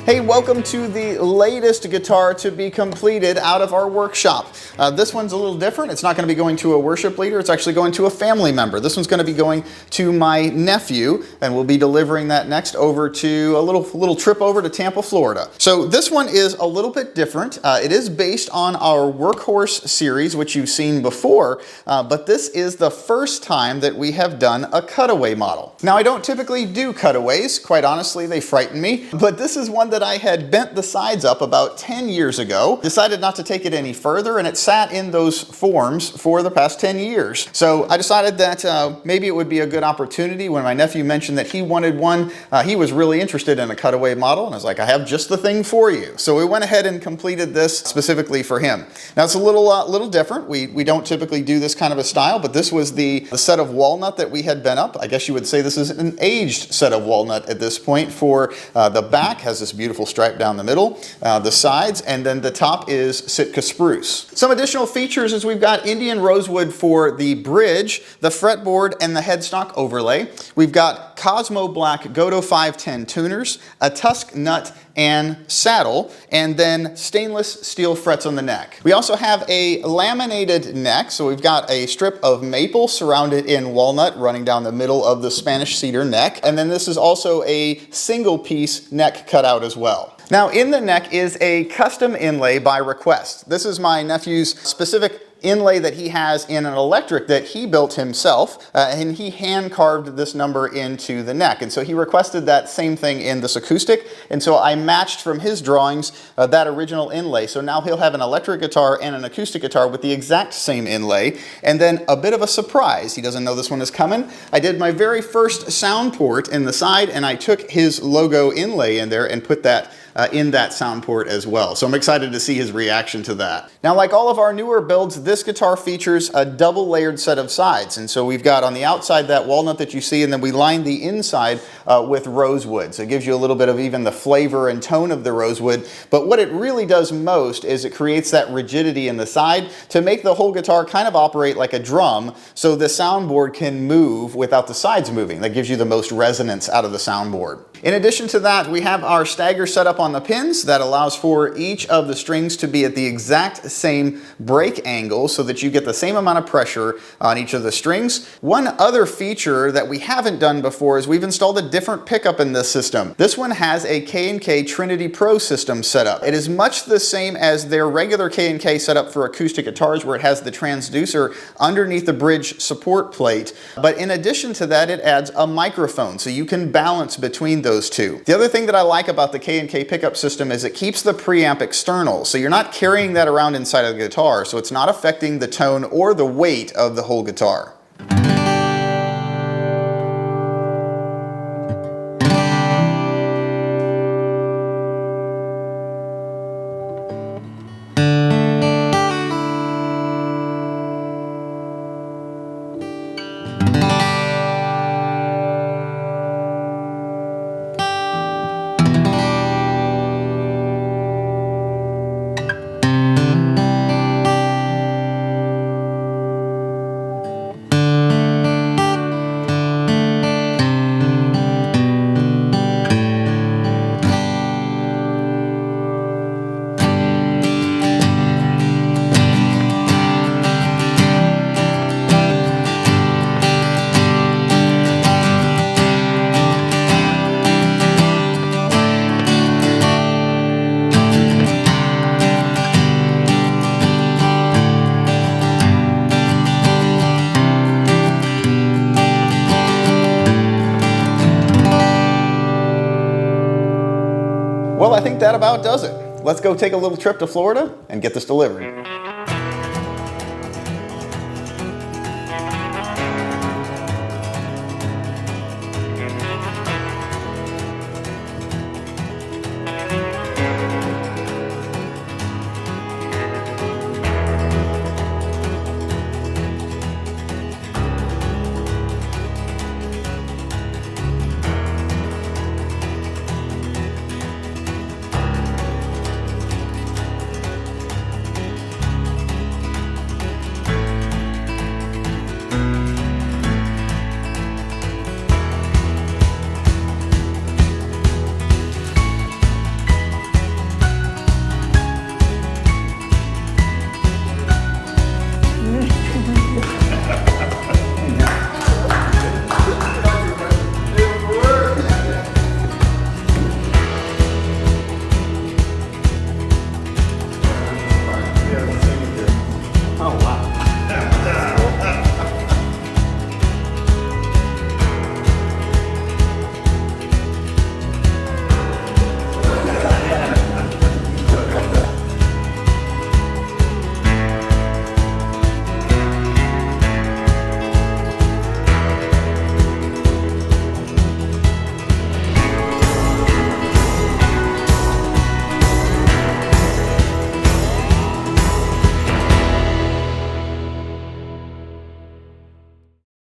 Hey, welcome to the latest guitar to be completed out of our workshop. This one's a little different. It's not going to be going to a worship leader. It's actually going to a family member. This one's going to be going to my nephew, and we'll be delivering that next over to a little trip over to Tampa, Florida. So this one is a little bit different. It is based on our Workhorse series, which you've seen before, but this is the first time that we have done a cutaway model. Now, I don't typically do cutaways. Quite honestly, they frighten me, but this is one that I had bent the sides up about 10 years ago, decided not to take it any further, and it sat in those forms for the past 10 years. So I decided that maybe it would be a good opportunity. When my nephew mentioned that he wanted one, he was really interested in a cutaway model, and I was like, I have just the thing for you. So we went ahead and completed this specifically for him. Now it's a little different. We don't typically do this kind of a style, but this was the set of walnut that we had bent up. I guess you would say this is an aged set of walnut at this point. For the back has this beautiful stripe down the middle, the sides, and then the top is Sitka spruce. Some additional features is we've got Indian rosewood for the bridge, the fretboard, and the headstock overlay. We've got Cosmo Black Goto 510 tuners, a tusk nut and saddle, and then stainless steel frets on the neck. We also have a laminated neck, so we've got a strip of maple surrounded in walnut running down the middle of the Spanish cedar neck, and then this is also a single piece neck cutout as well. Now in the neck is a custom inlay by request. This is my nephew's specific inlay that he has in an electric that he built himself, and he hand carved this number into the neck, and so he requested that same thing in this acoustic, and so I matched from his drawings that original inlay. So now he'll have an electric guitar and an acoustic guitar with the exact same inlay. And then a bit of a surprise, he doesn't know this one is coming, I did my very first sound port in the side, and I took his logo inlay in there and put that in that sound port as well. So I'm excited to see his reaction to that. Now, like all of our newer builds, this guitar features a double layered set of sides. And so we've got on the outside that walnut that you see, and then we line the inside with rosewood. So it gives you a little bit of even the flavor and tone of the rosewood. But what it really does most is it creates that rigidity in the side to make the whole guitar kind of operate like a drum, so the soundboard can move without the sides moving. That gives you the most resonance out of the soundboard. In addition to that, we have our stagger set up on the pins that allows for each of the strings to be at the exact same break angle so that you get the same amount of pressure on each of the strings. One other feature that we haven't done before is we've installed a different pickup in this system. This one has a K&K Trinity Pro system setup. It is much the same as their regular K&K setup for acoustic guitars, where it has the transducer underneath the bridge support plate. But in addition to that, it adds a microphone, so you can balance between those two. The other thing that I like about the K&K pickup system is it keeps the preamp external, so you're not carrying that around inside of the guitar, so it's not affecting the tone or the weight of the whole guitar. Well, I think that about does it. Let's go take a little trip to Florida and get this delivered.